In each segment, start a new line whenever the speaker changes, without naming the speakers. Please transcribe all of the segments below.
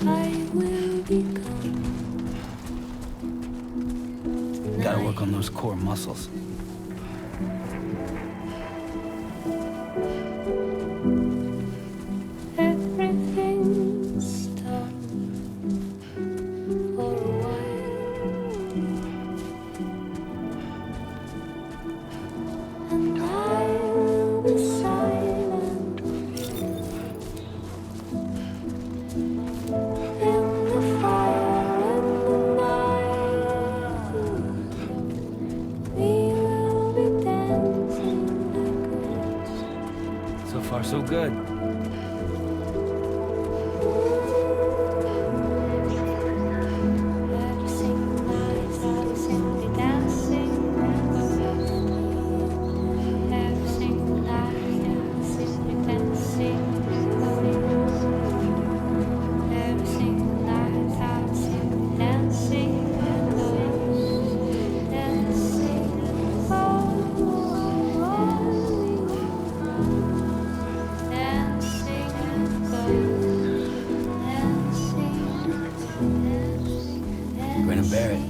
I will become.
Gotta work on those core muscles.
Everything's done for a while, and I will be silent in the fire in the night. We will be dancing like
So far, so good. Grin and bear it.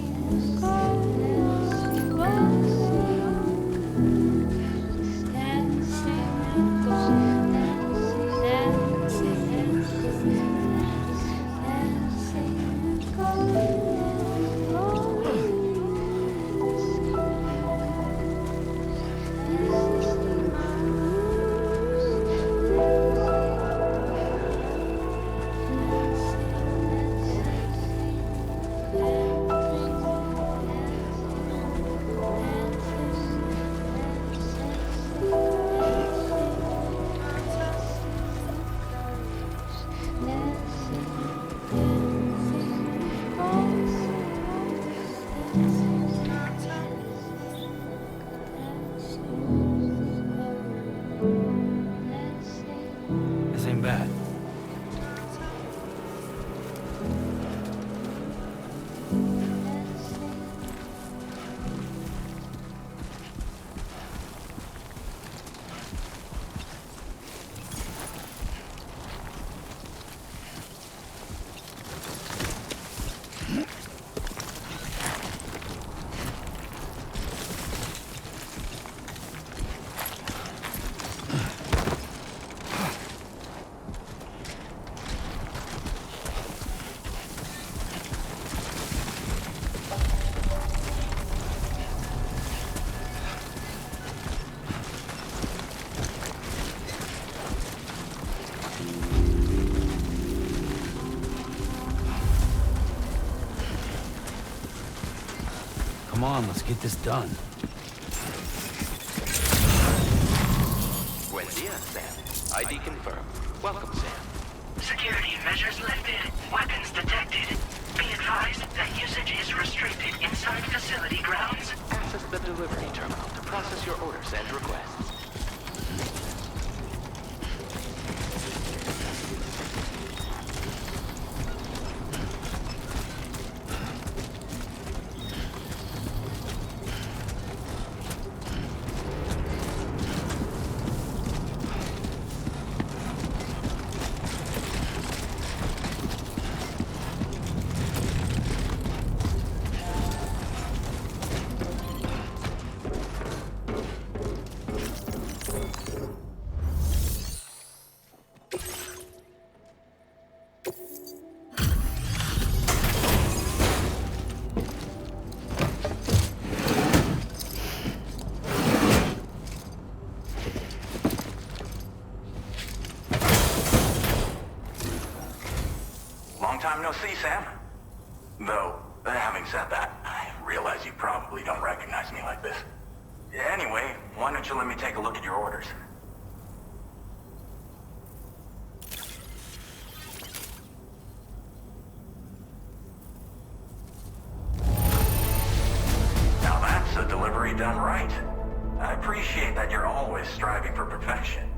This ain't bad. Come on, let's get this done.
Buen dia, Sam. ID confirmed. Welcome, Sam.
Security measures lifted. Weapons detected. Be advised that usage is restricted inside facility grounds.
Access the delivery terminal to process your orders and requests.
Long time no see, Sam. Though, having said that, I realize you probably don't recognize me like this. Anyway, why don't you let me take a look at your orders? Now that's a delivery done right. I appreciate that you're always striving for perfection.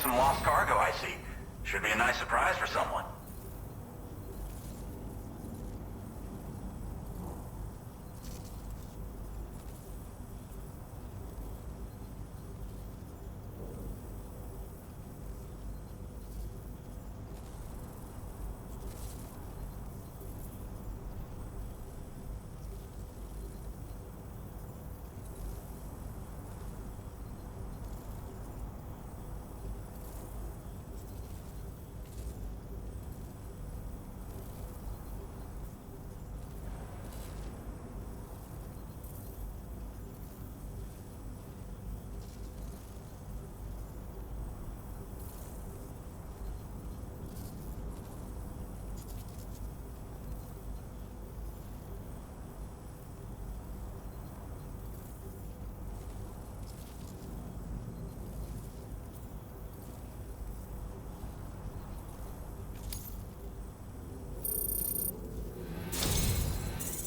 some lost cargo, I see. Should be a nice surprise for someone.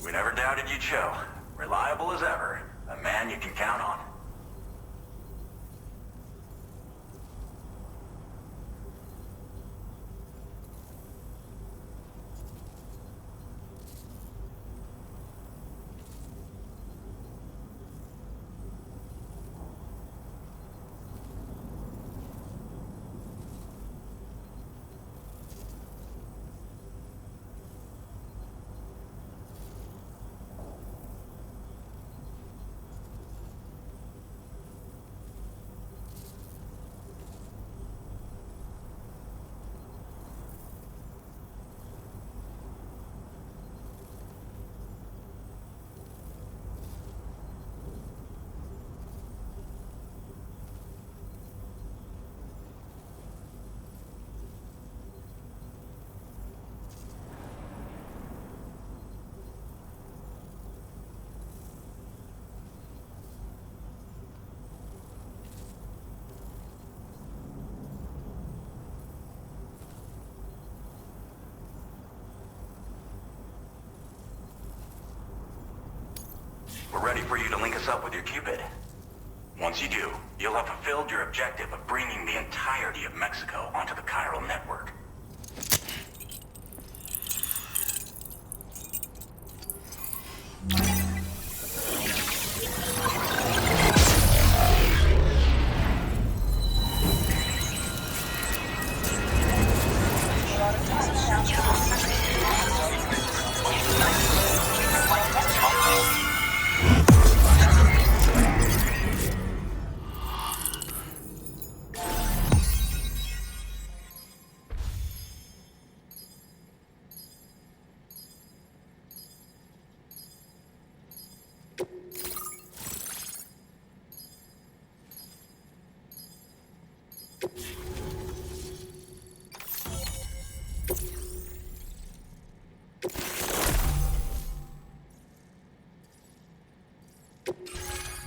We never doubted you'd show. Reliable as ever. A man you can count on. We're ready for you to link us up with your Cupid. Once you do, you'll have fulfilled your objective of bringing the entirety of Mexico onto the chiral network.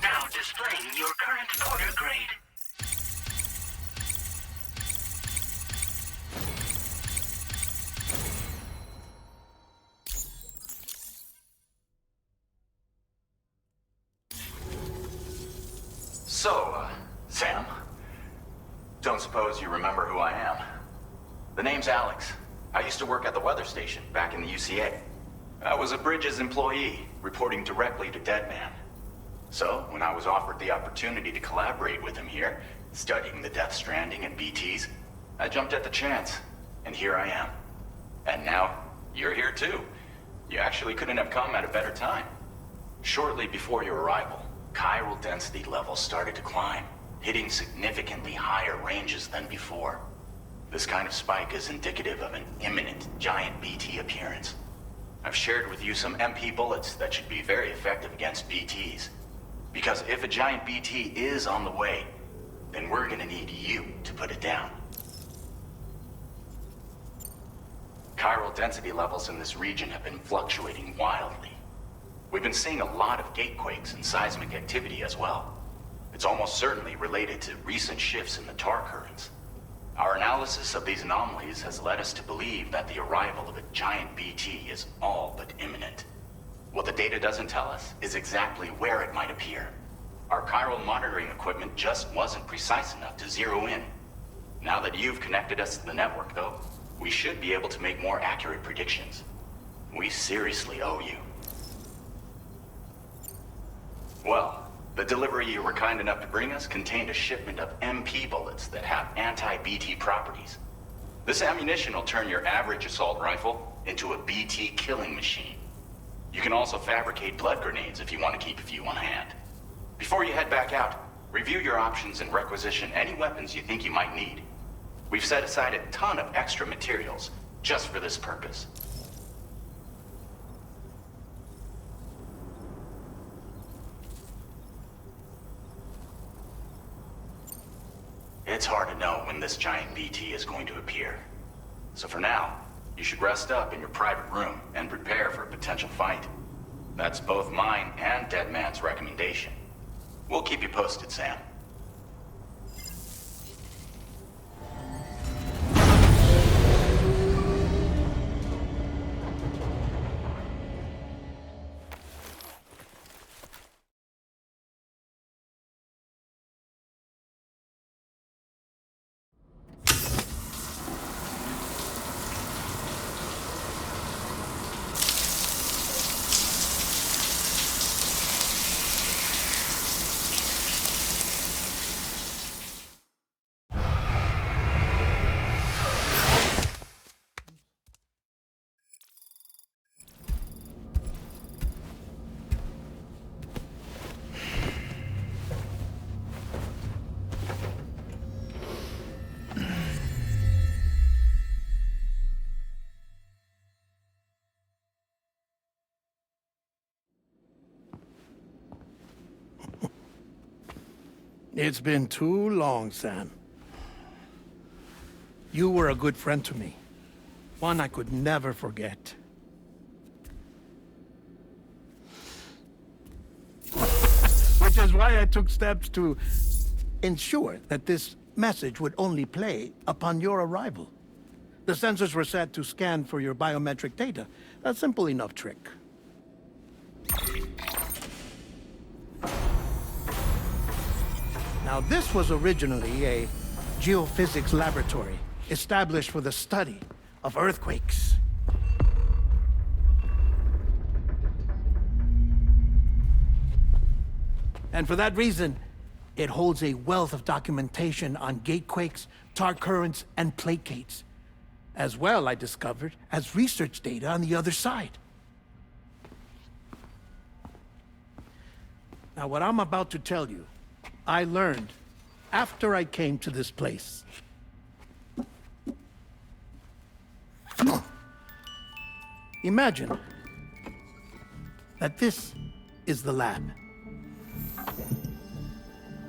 Now displaying your current order grade.
So, Sam, don't suppose you remember who I am? The name's Alex. I used to work at the weather station back in the UCA. I was a Bridges employee, reporting directly to Deadman. So, when I was offered the opportunity to collaborate with him here, studying the Death Stranding and BTs, I jumped at the chance, and here I am. And now, you're here too. You actually couldn't have come at a better time. Shortly before your arrival, chiral density levels started to climb, hitting significantly higher ranges than before. This kind of spike is indicative of an imminent giant BT appearance. I've shared with you some MP bullets that should be very effective against BTs. Because if a giant BT is on the way, then we're gonna need you to put it down. Chiral density levels in this region have been fluctuating wildly. We've been seeing a lot of gatequakes and seismic activity as well. It's almost certainly related to recent shifts in the tar currents. Our analysis of these anomalies has led us to believe that the arrival of a giant BT is all but imminent. What the data doesn't tell us is exactly where it might appear. Our chiral monitoring equipment just wasn't precise enough to zero in. Now that you've connected us to the network, though, we should be able to make more accurate predictions. We seriously owe you. Well, the delivery you were kind enough to bring us contained a shipment of MP bullets that have anti-BT properties. This ammunition will turn your average assault rifle into a BT killing machine. You can also fabricate blood grenades if you want to keep a few on hand. Before you head back out, review your options and requisition any weapons you think you might need. We've set aside a ton of extra materials just for this purpose. It's hard to know when this giant BT is going to appear. So for now, you should rest up in your private room and prepare for a potential fight. That's both mine and Deadman's recommendation. We'll keep you posted, Sam.
It's been too long, Sam. You were a good friend to me. One I could never forget. Which is why I took steps to ensure that this message would only play upon your arrival. The sensors were set to scan for your biometric data. A simple enough trick. Now, this was originally a geophysics laboratory established for the study of earthquakes. And for that reason, it holds a wealth of documentation on gatequakes, tar currents, and placates. As well, I discovered, as research data on the other side. Now, what I'm about to tell you, I learned after I came to this place. Imagine that this is the lab.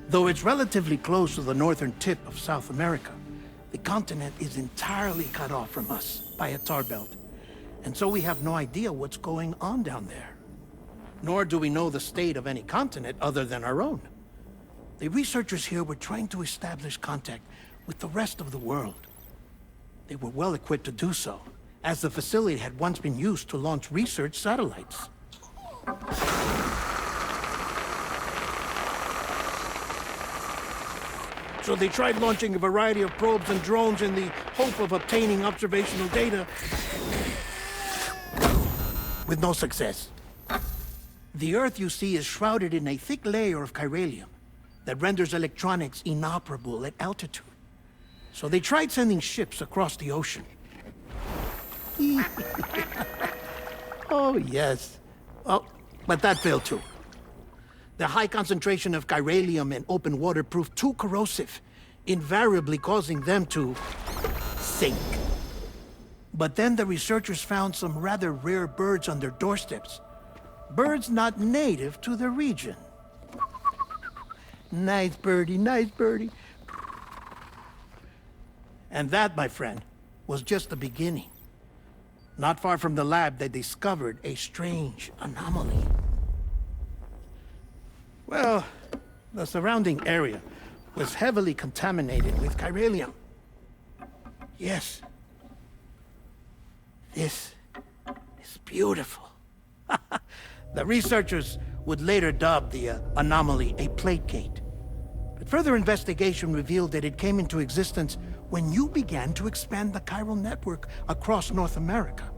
Though it's relatively close to the northern tip of South America, the continent is entirely cut off from us by a tar belt. And so we have no idea what's going on down there. Nor do we know the state of any continent other than our own. The researchers here were trying to establish contact with the rest of the world. They were well equipped to do so, as the facility had once been used to launch research satellites. So they tried launching a variety of probes and drones in the hope of obtaining observational data, with no success. The Earth, you see, is shrouded in a thick layer of chiralium that renders electronics inoperable at altitude. So they tried sending ships across the ocean. Oh, yes. Oh, but that failed too. The high concentration of chiralium in open water proved too corrosive, invariably causing them to sink. But then the researchers found some rather rare birds on their doorsteps. Birds not native to the region. Nice birdie, nice birdie. And that, my friend, was just the beginning. Not far from the lab, they discovered a strange anomaly. Well, the surrounding area was heavily contaminated with chiralium. Yes. This is beautiful. The researchers would later dub the anomaly a plate gate. But further investigation revealed that it came into existence when you began to expand the chiral network across North America,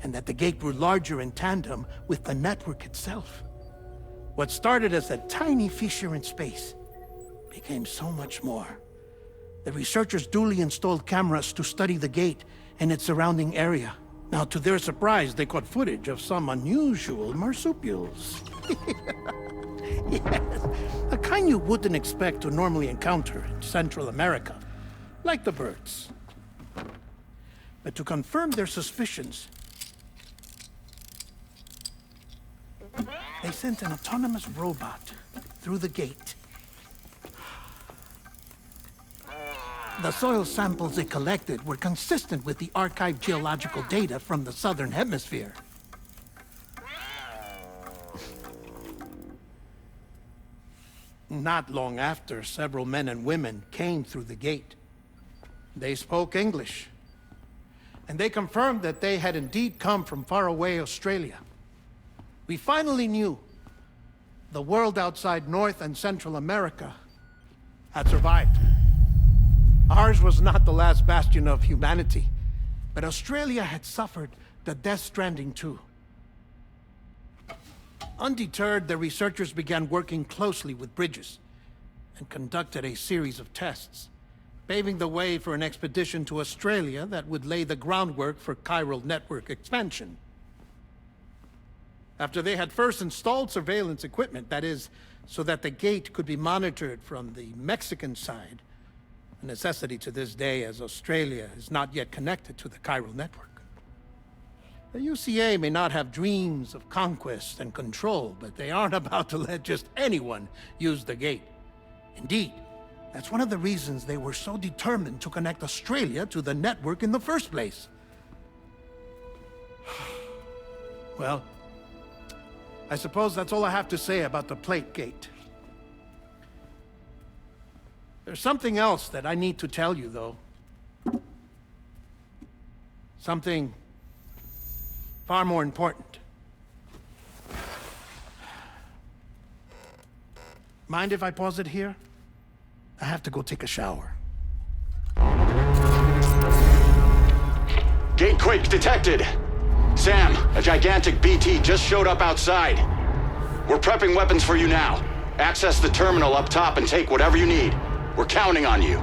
and that the gate grew larger in tandem with the network itself. What started as a tiny fissure in space became so much more. The researchers duly installed cameras to study the gate and its surrounding area. Now, to their surprise, they caught footage of some unusual marsupials. Yes, a kind you wouldn't expect to normally encounter in Central America, like the birds. But to confirm their suspicions, they sent an autonomous robot through the gate. The soil samples it collected were consistent with the archived geological data from the southern hemisphere. Not long after, several men and women came through the gate. They spoke English, and they confirmed that they had indeed come from faraway Australia. We finally knew the world outside North and Central America had survived. Ours was not the last bastion of humanity, but Australia had suffered the death stranding too. Undeterred, the researchers began working closely with Bridges and conducted a series of tests, paving the way for an expedition to Australia that would lay the groundwork for chiral network expansion. After they had first installed surveillance equipment, that is, so that the gate could be monitored from the Mexican side, a necessity to this day as Australia is not yet connected to the chiral network. The UCA may not have dreams of conquest and control, but they aren't about to let just anyone use the gate. Indeed, that's one of the reasons they were so determined to connect Australia to the network in the first place. Well, I suppose that's all I have to say about the plate gate. There's something else that I need to tell you, though. Something far more important. Mind if I pause it here? I have to go take a shower.
Gate quake detected. Sam, a gigantic BT just showed up outside. We're prepping weapons for you now. Access the terminal up top and take whatever you need. We're counting on you.